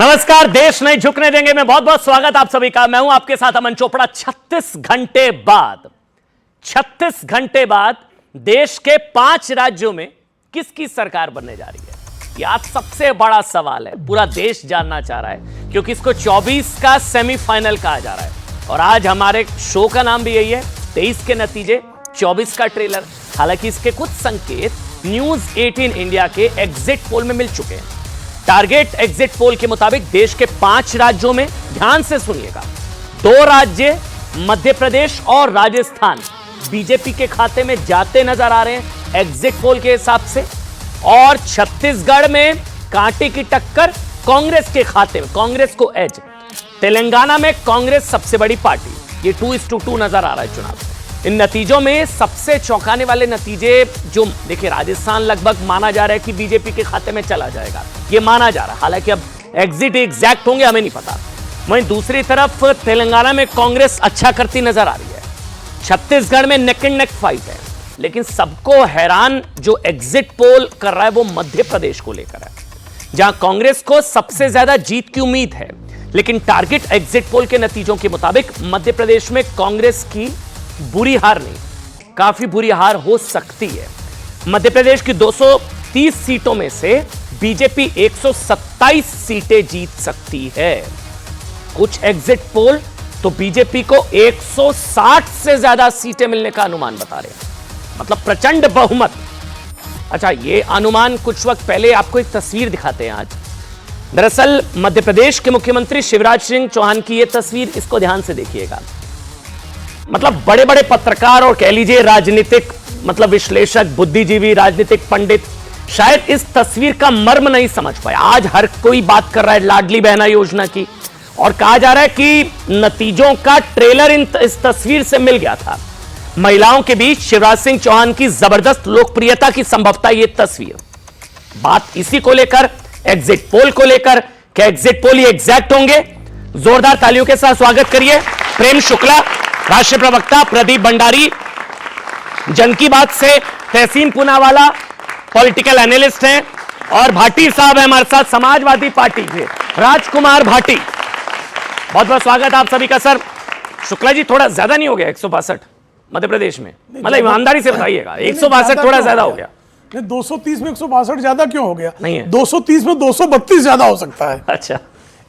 नमस्कार, देश नहीं झुकने देंगे में बहुत बहुत स्वागत आप सभी का। मैं हूं आपके साथ अमन चोपड़ा। 36 घंटे बाद देश के 5 राज्यों में किसकी सरकार बनने जा रही है, ये आज सबसे बड़ा सवाल है। पूरा देश जानना चाह रहा है क्योंकि इसको 24 का सेमीफाइनल कहा जा रहा है और आज हमारे शो का नाम भी यही है, 23 के नतीजे 24 का ट्रेलर। हालांकि इसके कुछ संकेत न्यूज 18 इंडिया के एग्जिट पोल में मिल चुके हैं। टारगेट एग्जिट पोल के मुताबिक देश के 5 राज्यों में, ध्यान से सुनिएगा, 2 राज्य मध्य प्रदेश और राजस्थान बीजेपी के खाते में जाते नजर आ रहे हैं एग्जिट पोल के हिसाब से, और छत्तीसगढ़ में कांटे की टक्कर कांग्रेस के खाते में, कांग्रेस को एज। तेलंगाना में कांग्रेस सबसे बड़ी पार्टी, ये 2:2 नजर आ रहा है चुनाव। इन नतीजों में सबसे चौंकाने वाले नतीजे जो देखिए, राजस्थान लगभग माना जा रहा है कि बीजेपी के खाते में चला जाएगा, ये माना जा रहा है। हालांकि अब एग्जिट एग्जैक्ट होंगे हमें नहीं पता। वहीं दूसरी तरफ तेलंगाना में कांग्रेस अच्छा करती नजर आ रही है, छत्तीसगढ़ में नेक एंड नेक फाइट है। लेकिन सबको हैरान जो एग्जिट पोल कर रहा है वो मध्य प्रदेश को लेकर है, जहां कांग्रेस को सबसे ज्यादा जीत की उम्मीद है। लेकिन टारगेट एग्जिट पोल के नतीजों के मुताबिक मध्य प्रदेश में कांग्रेस की बुरी हार नहीं, काफी बुरी हार हो सकती है। मध्य प्रदेश की 230 सीटों में से बीजेपी 127 सीटें जीत सकती है। कुछ एग्जिट पोल तो बीजेपी को 160 से ज्यादा सीटें मिलने का अनुमान बता रहे हैं, मतलब प्रचंड बहुमत। अच्छा, ये अनुमान कुछ वक्त पहले आपको एक तस्वीर दिखाते हैं आज। दरअसल मध्य प्रदेश के मुख्यमंत्री शिवराज सिंह चौहान की यह तस्वीर, इसको ध्यान से देखिएगा। मतलब बड़े बड़े पत्रकार और कह लीजिए राजनीतिक मतलब विश्लेषक, बुद्धिजीवी, राजनीतिक पंडित शायद इस तस्वीर का मर्म नहीं समझ पाए। आज हर कोई बात कर रहा है लाडली बहना योजना की, और कहा जा रहा है कि नतीजों का ट्रेलर इस तस्वीर से मिल गया था। महिलाओं के बीच शिवराज सिंह चौहान की जबरदस्त लोकप्रियता की संभवता ये तस्वीर। बात इसी को लेकर, एग्जिट पोल को लेकर, क्या एग्जिट पोल ये एग्जैक्ट होंगे? जोरदार तालियों के साथ स्वागत करिए प्रेम शुक्ला, राष्ट्रीय प्रवक्ता, प्रदीप भंडारी जन की बात से तहसीन पूनावाला पॉलिटिकल एनालिस्ट हैं, और भाटी साहब हैं हमारे साथ, समाजवादी पार्टी के राजकुमार भाटी। बहुत बहुत स्वागत आप सभी का। सर शुक्ला जी, थोड़ा ज्यादा नहीं हो गया 162 मध्य प्रदेश में? मतलब ईमानदारी से बताइएगा, 162 थोड़ा ज्यादा हो गया? 230 में 162 ज्यादा क्यों हो गया? नहीं है, 230 में 232 ज्यादा हो सकता है। अच्छा,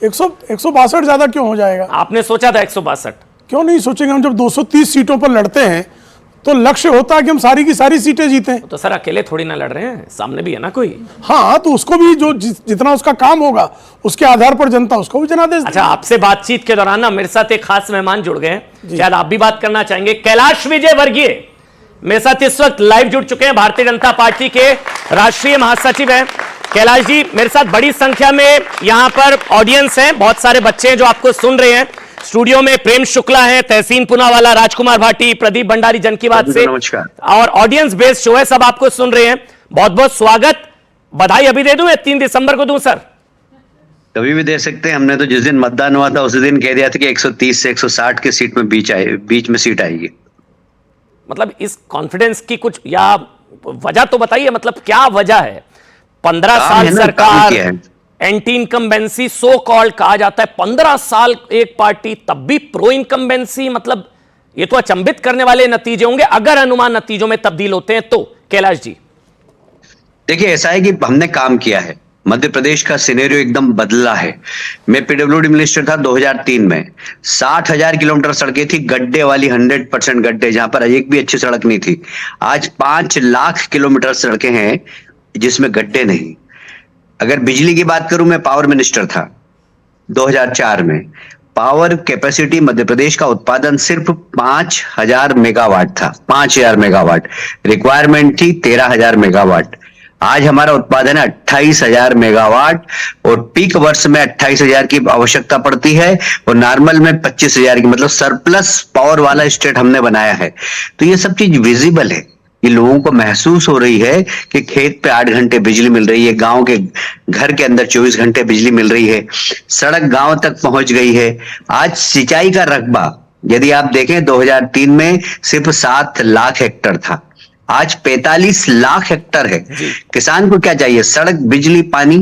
162 ज्यादा क्यों हो जाएगा? आपने सोचा था 162? क्यों नहीं सोचेंगे? हम जब 230 सीटों पर लड़ते हैं तो लक्ष्य होता है कि हम सारी की सारी सीटें जीतें। तो सर अकेले थोड़ी ना लड़ रहे हैं, सामने भी है ना कोई। हाँ, तो उसको भी जो जितना उसका काम होगा उसके आधार पर जनता उसको भी जनादेश। अच्छा, आपसे बातचीत के दौरान ना मेरे साथ एक खास मेहमान जुड़ गए हैं, शायद आप भी बात करना चाहेंगे। कैलाश विजय वर्गीय मेरे साथ इस वक्त लाइव जुड़ चुके हैं, भारतीय जनता पार्टी के राष्ट्रीय महासचिव हैं। कैलाश जी, मेरे साथ बड़ी संख्या में यहां पर ऑडियंस है, बहुत सारे बच्चे हैं जो आपको सुन रहे हैं। स्टूडियो में प्रेम शुक्ला है, तहसीन पूनावाला, राजकुमार भाटी, प्रदीप भंडारी जन की बात से, और ऑडियंस बेस्ड शो है, सब आपको सुन रहे हैं। बहुत बहुत स्वागत, बधाई अभी दे दूं या 3 दिसंबर को दूं? सर कभी भी दे सकते हैं। हमने तो जिस दिन मतदान हुआ था उसी दिन कह दिया था कि 130 से 160 के सीट में बीच में सीट आएगी। मतलब इस कॉन्फिडेंस की कुछ या वजह तो बताइए, मतलब क्या वजह है? 15 साल सरकार, एंटी इनकम्बेंसी सो कॉल्ड कहा जाता है, 15 साल एक पार्टी, तब भी प्रो इनकम्बेंसी। मतलब ये तो अचंभित करने वाले नतीजे होंगे अगर अनुमान नतीजों में तब्दील होते हैं तो। कैलाश जी देखिए, ऐसा है कि हमने काम किया है, मध्य प्रदेश का सिनेरियो एकदम बदला है। मैं पीडब्ल्यूडी मिनिस्टर था 2003 में, 60,000 किलोमीटर सड़कें थी, गड्ढे वाली, 100% गड्ढे, जहां पर एक भी अच्छी सड़क नहीं थी। आज 5 लाख किलोमीटर सड़कें हैं जिसमें गड्ढे नहीं। अगर बिजली की बात करूं, मैं पावर मिनिस्टर था 2004 में। पावर कैपेसिटी मध्य प्रदेश का उत्पादन सिर्फ 5,000 मेगावाट था, 5,000 मेगावाट। रिक्वायरमेंट थी 13,000 मेगावाट। आज हमारा उत्पादन है 28,000 मेगावाट, और पीक वर्ष में 28,000 की आवश्यकता पड़ती है और नॉर्मल में 25,000 की, मतलब सरप्लस पावर वाला स्टेट हमने बनाया है। तो ये सब चीज विजिबल है, ये लोगों को महसूस हो रही है कि खेत पे 8 घंटे बिजली मिल रही है, गांव के घर के अंदर 24 घंटे बिजली मिल रही है, सड़क गांव तक पहुंच गई है। आज सिंचाई का रकबा यदि आप देखें 2003 में सिर्फ 7 लाख हेक्टर था, आज 45 लाख हेक्टर है। किसान को क्या चाहिए? सड़क, बिजली, पानी।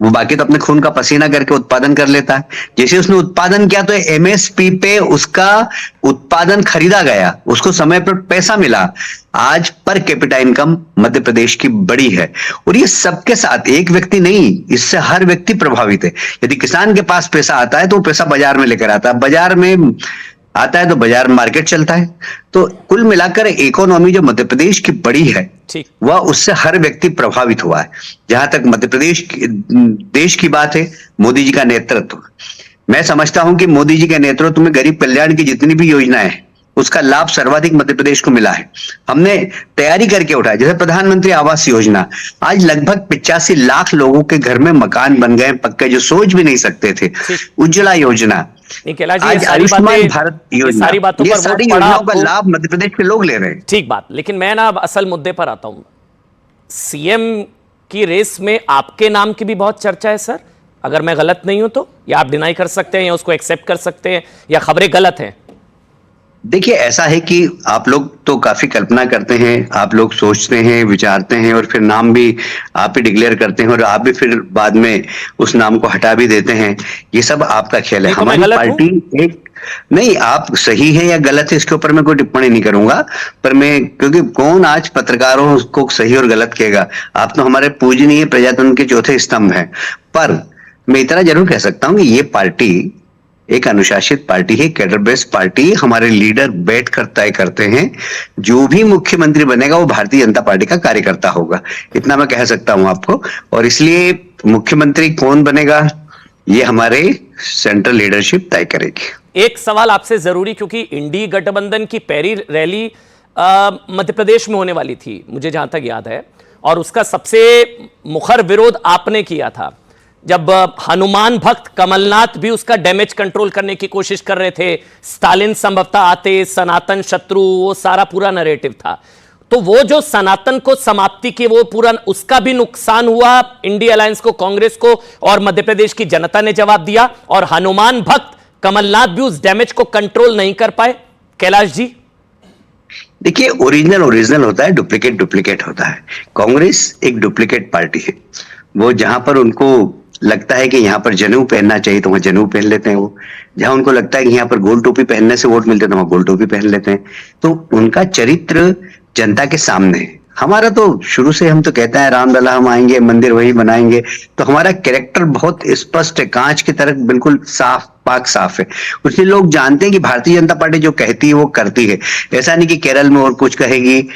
वो बाकी तो अपने खून का पसीना करके उत्पादन कर लेता है। जैसे उसने उत्पादन किया तो एमएसपी पे उसका उत्पादन खरीदा गया, उसको समय पर पैसा मिला। आज per capita income Madhya Pradesh की बड़ी है, और ये सबके साथ, एक व्यक्ति नहीं, इससे हर व्यक्ति प्रभावित है। यदि किसान के पास पैसा आता है तो वो पैसा बाजार में लेकर आता है, बाजार में आता है तो बाजार मार्केट चलता है। तो कुल मिलाकर इकोनॉमी जो मध्य प्रदेश की बड़ी है वह उससे हर व्यक्ति प्रभावित हुआ है। जहां तक मध्य प्रदेश देश की बात है, मोदी जी का नेतृत्व, मैं समझता हूं कि मोदी जी के नेतृत्व में गरीब कल्याण की जितनी भी योजनाएं हैं उसका लाभ सर्वाधिक मध्य प्रदेश को मिला है। हमने तैयारी करके उठाया, जैसे प्रधानमंत्री आवास योजना, आज लगभग 85 लाख लोगों के घर में मकान बन गए पक्के, जो सोच भी नहीं सकते थे। उज्ज्वला योजना, आज आयुष्मान भारत योजना, ये सारी योजनाओं का लाभ मध्य प्रदेश के लोग ले रहे हैं। ठीक बात, लेकिन मैं ना अब असल मुद्दे पर आता हूं। सीएम की रेस में आपके नाम की भी बहुत चर्चा है सर, अगर मैं गलत नहीं हूं तो, या आप डिनाई कर सकते हैं या उसको एक्सेप्ट कर सकते हैं, या खबरें गलत हैं? देखिए, ऐसा है कि आप लोग तो काफी कल्पना करते हैं, आप लोग सोचते हैं, विचारते हैं, और फिर नाम भी आप ही डिक्लेयर करते हैं, और आप भी फिर बाद में उस नाम को हटा भी देते हैं। ये सब आपका खेल है। हमारी पार्टी एक नहीं, आप सही है या गलत है इसके ऊपर मैं कोई टिप्पणी नहीं करूंगा, पर मैं, क्योंकि कौन आज पत्रकारों को सही और गलत कहेगा। आप तो हमारे पूजनीय प्रजातंत्र के चौथे स्तंभ हैं। पर मैं इतना जरूर कह सकता हूं कि ये पार्टी एक अनुशासित पार्टी है, कैडर बेस्ड पार्टी। हमारे लीडर बैठकर तय करते हैं, जो भी मुख्यमंत्री बनेगा वो भारतीय जनता पार्टी का कार्यकर्ता होगा, इतना मैं कह सकता हूं आपको। और इसलिए मुख्यमंत्री कौन बनेगा ये हमारे सेंट्रल लीडरशिप तय करेगी। एक सवाल आपसे जरूरी, क्योंकि इंडी गठबंधन की पहली रैली मध्य प्रदेश में होने वाली थी, मुझे जहां तक याद है, और उसका सबसे मुखर विरोध आपने किया था, जब हनुमान भक्त कमलनाथ भी उसका डैमेज कंट्रोल करने की कोशिश कर रहे थे। स्टालिन संभवतः आते, सनातन शत्रु, वो सारा पूरा नैरेटिव था। तो वो जो सनातन को समाप्ति की, वो पूरा, उसका भी नुकसान हुआ इंडिया अलायंस को, कांग्रेस को, और मध्य प्रदेश की जनता ने जवाब दिया। और हनुमान भक्त कमलनाथ भी उस डैमेज को कंट्रोल नहीं कर पाए। कैलाश जी, देखिए, ओरिजिनल होता है, डुप्लीकेट होता है। कांग्रेस एक डुप्लीकेट पार्टी है। वो जहां पर उनको लगता है कि यहाँ पर जनेऊ पहनना चाहिए तो वहां जनेऊ पहन लेते हैं। वो जहां उनको लगता है कि यहाँ पर गोल टोपी पहनने से वोट मिलते हैं तो वहां गोल टोपी पहन लेते हैं। तो उनका चरित्र जनता के सामने है। हमारा तो शुरू से, हम तो कहते हैं रामलला हम आएंगे, मंदिर वही बनाएंगे। तो हमारा कैरेक्टर बहुत स्पष्ट है, कांच की तरह बिल्कुल साफ पाक साफ है। इसलिए लोग जानते हैं कि भारतीय जनता पार्टी जो कहती है वो करती है। ऐसा नहीं कि केरल में और कुछ कहेगी,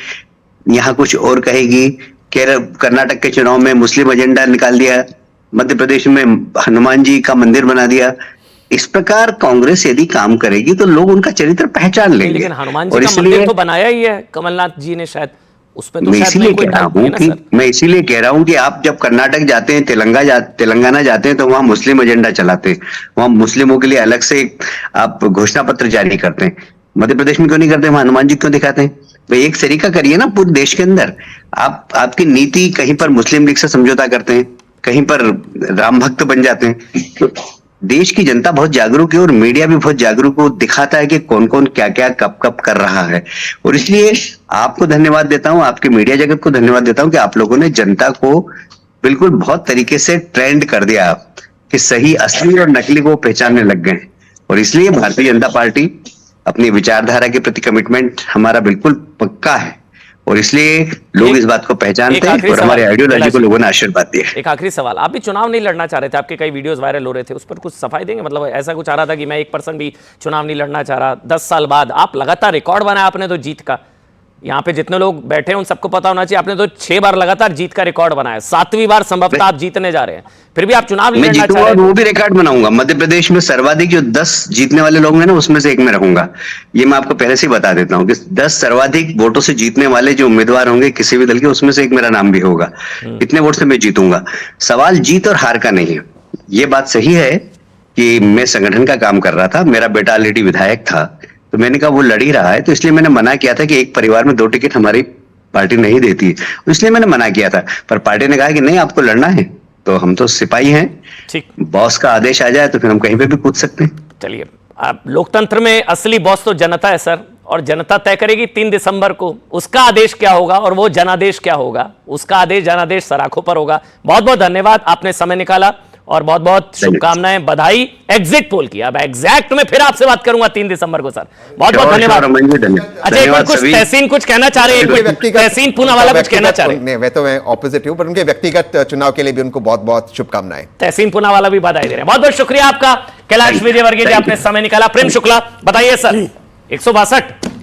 यहाँ कुछ और कहेगी। कर्नाटक के चुनाव में मुस्लिम एजेंडा निकाल दिया, मध्य प्रदेश में हनुमान जी का मंदिर बना दिया। इस प्रकार कांग्रेस यदि काम करेगी तो लोग उनका चरित्र पहचान लेंगे। लेकिन हनुमान जी का मंदिर तो बनाया ही है कमलनाथ जी ने, शायद उसमें तो मैं इसीलिए कह रहा हूं कि आप जब कर्नाटक जाते हैं, तेलंगाना जाते हैं, तो वहां मुस्लिम एजेंडा चलाते हैं। वहां मुस्लिमों के लिए अलग से आप घोषणा पत्र जारी करते हैं। मध्य प्रदेश में क्यों नहीं करते? वहां हनुमान जी क्यों दिखाते हैं? भाई एक तरीका करिए ना पूरे देश के अंदर। आपकी नीति कहीं पर मुस्लिम लीग से समझौता करते हैं, कहीं पर राम भक्त बन जाते हैं। तो देश की जनता बहुत जागरूक है और मीडिया भी बहुत जागरूक है, दिखाता है कि कौन कौन क्या क्या कब कब कर रहा है। और इसलिए आपको धन्यवाद देता हूं, आपके मीडिया जगत को धन्यवाद देता हूं कि आप लोगों ने जनता को बिल्कुल बहुत तरीके से ट्रेंड कर दिया कि सही असली और नकली को पहचानने लग गए। और इसलिए भारतीय जनता पार्टी अपनी विचारधारा के प्रति कमिटमेंट हमारा बिल्कुल पक्का है, और इसलिए लोग इस बात को पहचानते हैं और हमारे आइडियोलॉजी को लोगों ने आशीर्वाद दिया। एक आखिरी सवाल, आप भी चुनाव नहीं लड़ना चाह रहे थे, आपके कई वीडियोस वायरल हो रहे थे, उस पर कुछ सफाई देंगे? मतलब ऐसा कुछ आ रहा था कि मैं 1% भी चुनाव नहीं लड़ना चाह रहा। 10 साल बाद आप लगातार रिकॉर्ड बनाया आपने तो जीत का। यहाँ पे जितने लोग बैठे हैं उन सबको पता होना चाहिए, आपने तो 6 बार लगातार जीत का रिकॉर्ड बनाया, 7वीं बार संभवतः आप जीतने जा रहे हैं, फिर भी आप चुनाव नहीं लड़ना चाह रहे। वो भी रिकॉर्ड बनाऊंगा। मध्य प्रदेश में सर्वाधिक जो 10 जीतने वाले लोग हैं ना, उसमें से एक में रहूंगा। ये मैं आपको पहले से ही बता देता हूँ कि 10 सर्वाधिक वोटों से जीतने वाले जो उम्मीदवार होंगे किसी भी दल के, उसमें से एक मेरा नाम भी होगा। इतने वोट से मैं जीतूंगा। सवाल जीत और हार का नहीं है। ये बात सही है कि मैं संगठन का काम कर रहा था, मेरा बेटा ऑलरेडी विधायक था, तो मैंने कहा वो लड़ ही रहा है, तो इसलिए मैंने मना किया था कि एक परिवार में 2 टिकट हमारी पार्टी नहीं देती, इसलिए मैंने मना किया था। पर पार्टी ने कहा कि नहीं, आपको लड़ना है, तो हम तो सिपाही हैं, ठीक, बॉस का आदेश आ जाए तो फिर हम कहीं पे भी कूद सकते हैं। चलिए, आप लोकतंत्र में असली बॉस तो जनता है सर, और जनता तय करेगी 3 दिसंबर को उसका आदेश क्या होगा और वो जनादेश क्या होगा, उसका आदेश जनादेश सराखों पर होगा। बहुत बहुत धन्यवाद, आपने समय निकाला और बहुत बहुत शुभकामनाएं, बधाई। एग्जिट पोल की, अब एग्जैक्ट में फिर आपसे बात करूंगा 3 दिसंबर को सर। बहुत बहुत धन्यवाद। अच्छा, एक बार कुछ तहसीन कुछ कहना चाह रहे हैं, तहसीन पूनावाला कुछ कहना चाह रहे हैं। नहीं, वे तो मैं ऑपोजिट हूं, पर उनके व्यक्तिगत चुनाव के लिए भी उनको बहुत बहुत शुभकामनाएं। तहसीन पूनावाला भी बधाई दे रहे हैं। बहुत बहुत शुक्रिया आपका कैलाश विजयवर्गीय जी, आपने समय निकाला। प्रेम शुक्ला बताइए सर, 162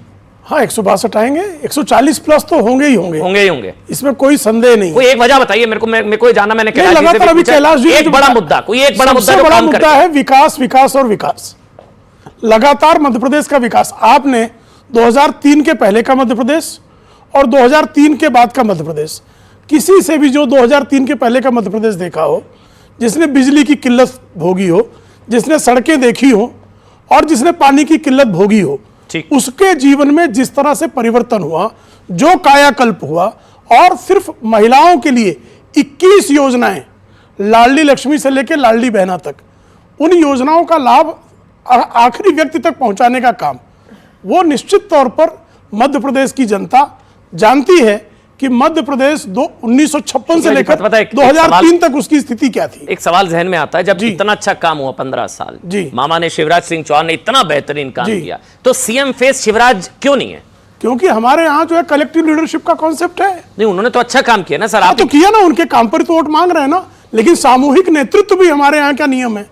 हाँ 162 आएंगे, 140 प्लस तो होंगे ही होंगे, इसमें कोई संदेह नहीं। कोई एक वजह बताइए मेरे को जाना, मैंने कैलाश जी से लगातार अभी कैलाश जी एक बड़ा मुद्दा, कोई एक बड़ा मुद्दा सबसे बड़ा मुद्दा है विकास, विकास और विकास। लगातार मध्य प्रदेश का विकास, आपने 2003 के पहले का मध्य प्रदेश और 2003 के बाद का मध्य प्रदेश, किसी से भी जो 2003 के पहले का मध्य प्रदेश देखा हो, जिसने बिजली की किल्लत भोगी हो, जिसने सड़कें देखी हो और जिसने पानी की किल्लत भोगी हो, उसके जीवन में जिस तरह से परिवर्तन हुआ, जो कायाकल्प हुआ, और सिर्फ महिलाओं के लिए 21 योजनाएं, लाडली लक्ष्मी से लेकर लाडली बहना तक, उन योजनाओं का लाभ आखिरी व्यक्ति तक पहुंचाने का काम, वो निश्चित तौर पर मध्य प्रदेश की जनता जानती है कि मध्य प्रदेश 1956 से लेकर 2003 तक उसकी स्थिति क्या थी। एक सवाल जहन में आता है, जब इतना अच्छा काम हुआ 15 साल जी, मामा ने, शिवराज सिंह चौहान ने इतना बेहतरीन काम किया, तो सीएम फेस शिवराज क्यों नहीं है? क्योंकि हमारे यहाँ जो है कलेक्टिव लीडरशिप का कॉन्सेप्ट है। नहीं, उन्होंने तो अच्छा काम किया ना सर। आप तो किया ना, उनके काम पर तो वोट मांग रहे हैं ना, लेकिन सामूहिक नेतृत्व भी हमारे यहाँ का नियम है,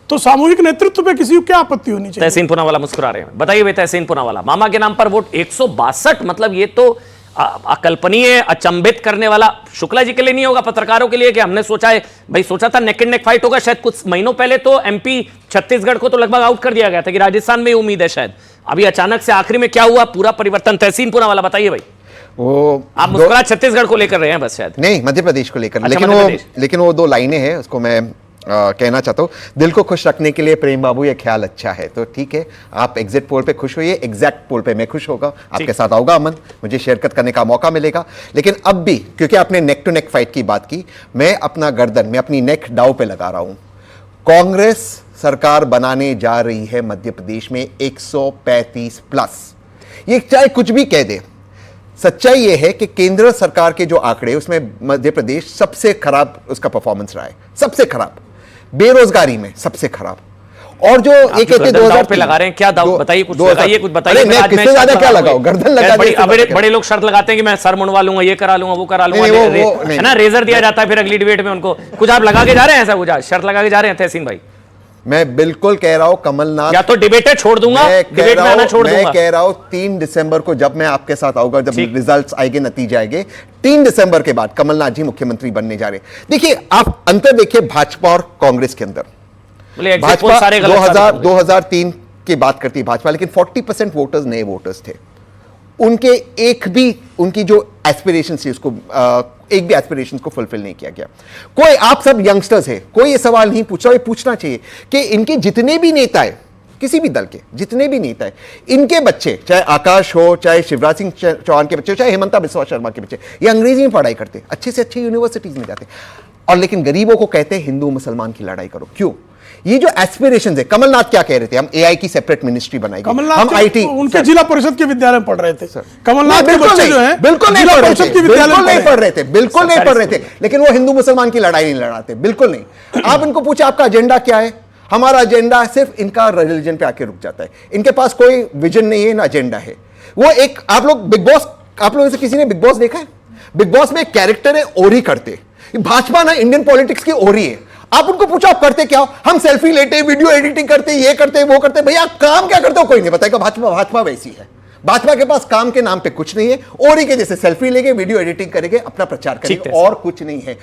तो सामूहिक नेतृत्व पे किसी को क्या आपत्ति होनी चाहिए। तहसीन पूनावाला मुस्कुरा रहे हैं, बताइए भाई तहसीन पूनावाला, मामा के नाम पर वोट 162, मतलब ये तो अकल्पनीय, अचंभित करने वाला। शुक्ला जी के लिए नहीं होगा, पत्रकारों के लिए, कि हमने सोचा है भाई, सोचा था नेक एंड नेक फाइट होगा शायद। कुछ महीनों पहले तो एमपी छत्तीसगढ़ को तो लगभग आउट कर दिया गया था कि राजस्थान में उम्मीद है शायद। अभी अचानक से आखिरी में क्या हुआ, पूरा परिवर्तन। तहसीन पूनावाला बताइए भाई। वो आप मुस्कुरा छत्तीसगढ़ को लेकर रहे हैं बस शायद? नहीं, मध्य प्रदेश को लेकर। अच्छा, लेकिन वो 2 लाइनें हैं, उसको मैं कहना चाहता हूँ। दिल को खुश रखने के लिए प्रेम बाबू ये ख्याल अच्छा है, तो ठीक है, आप एग्जिट पोल पे खुश होइए, एग्जैक्ट पोल पे मैं खुश होगा, आपके साथ आऊंगा अमन, मुझे शिरकत करने का मौका मिलेगा। लेकिन अब भी, क्योंकि आपने नेक टू नेक फाइट की बात की, मैं अपना गर्दन, मैं अपनी नेक दांव पे लगा रहा हूं। कांग्रेस सरकार बनाने जा रही है मध्य प्रदेश में 135 प्लस। ये चाहे कुछ भी कह दे, सच्चाई यह है कि केंद्र सरकार के जो आंकड़े, उसमें मध्य प्रदेश सबसे खराब उसका परफॉर्मेंस रहा है, सबसे खराब, बेरोजगारी में सबसे खराब। और जो एक 2000 पे लगा रहे हैं, क्या दाव बताइए, कुछ बताइए, कुछ बताइए। मैं किससे ज्यादा क्या लगाऊं, गर्दन लगा। बड़े लोग शर्त लगाते हैं कि मैं सर मुंडवा लूंगा, ये करा लूंगा, वो करा लूंगा, है ना, रेजर दिया जाता है फिर अगली डिबेट में उनको। कुछ आप लगा के जा रहे हैं ऐसा, कुछ शर्त लगा के जा रहे हैं तहसीन भाई? मैं बिल्कुल कह रहा हूं कमलनाथ, या तो डिबेट छोड़ दूंगा, डिबेट में आना छोड़ दूंगा। मैं कह रहा हूं 3 दिसंबर को जब मैं आपके साथ आऊंगा, जब रिजल्ट्स आएंगे, नतीजे आएंगे, 3 दिसंबर के बाद कमलनाथ जी मुख्यमंत्री बनने जा रहे हैं। देखिए, आप अंतर देखिए भाजपा और कांग्रेस के अंदर। भाजपा 2003 की बात करती है भाजपा, लेकिन 40% वोटर्स नए वोटर्स थे। उनके एक भी, उनकी जो एस्पिरेशन थी, उसको एक भी एस्पिरेशन को फुलफिल नहीं किया गया। कोई, आप सब यंगस्टर्स हैं, कोई ये सवाल नहीं पूछ रहा, ये पूछना चाहिए कि इनके जितने भी नेता है, किसी भी दल के जितने भी नेता है, इनके बच्चे, चाहे आकाश हो, चाहे शिवराज सिंह चौहान के बच्चे, चाहे हेमंता बिस्वा शर्मा के बच्चे, ये अंग्रेजी में पढ़ाई करते, अच्छे से अच्छे यूनिवर्सिटीज में जाते, और लेकिन गरीबों को कहते हैं हिंदू मुसलमान की लड़ाई करो। क्यों? ये जो एस्पिरेशंस है, कमलनाथ क्या कह रहे थे, हम एआई की सेपरेट मिनिस्ट्री बनाएंगे, हम आईटी, उनके जिला परिषद के विद्यालय में पढ़ रहे थे कमलनाथ के बच्चे जो हैं, बिल्कुल नहीं पढ़ रहे थे, बिल्कुल नहीं पढ़ रहे थे, बिल्कुल नहीं पढ़ रहे थे, लेकिन वो हिंदू मुसलमान की लड़ाई नहीं लड़ाते, बिल्कुल नहीं। आप इनको पूछे आपका एजेंडा क्या है, हमारा एजेंडा सिर्फ इनका रिलीजन पे आके रुक जाता है, इनके पास कोई विजन नहीं है ना एजेंडा है। वो एक, आप लोग बिग बॉस, आप लोगों से किसी ने बिग बॉस देखा है? बिग बॉस में एक कैरेक्टर है ओरी करते, भाजपा ना इंडियन पॉलिटिक्स की ओरी है। आप उनको पूछो आप करते क्या हो, हम सेल्फी लेते, वीडियो एडिटिंग करते, ये करते, वो करते, भैया काम क्या करते हो कोई नहीं बताएगा। भाजपा वैसी है, भाजपा के पास काम के नाम पे कुछ नहीं है, ओरी के जैसे सेल्फी लेंगे, वीडियो एडिटिंग करेंगे, अपना प्रचार करेंगे, और कुछ नहीं है।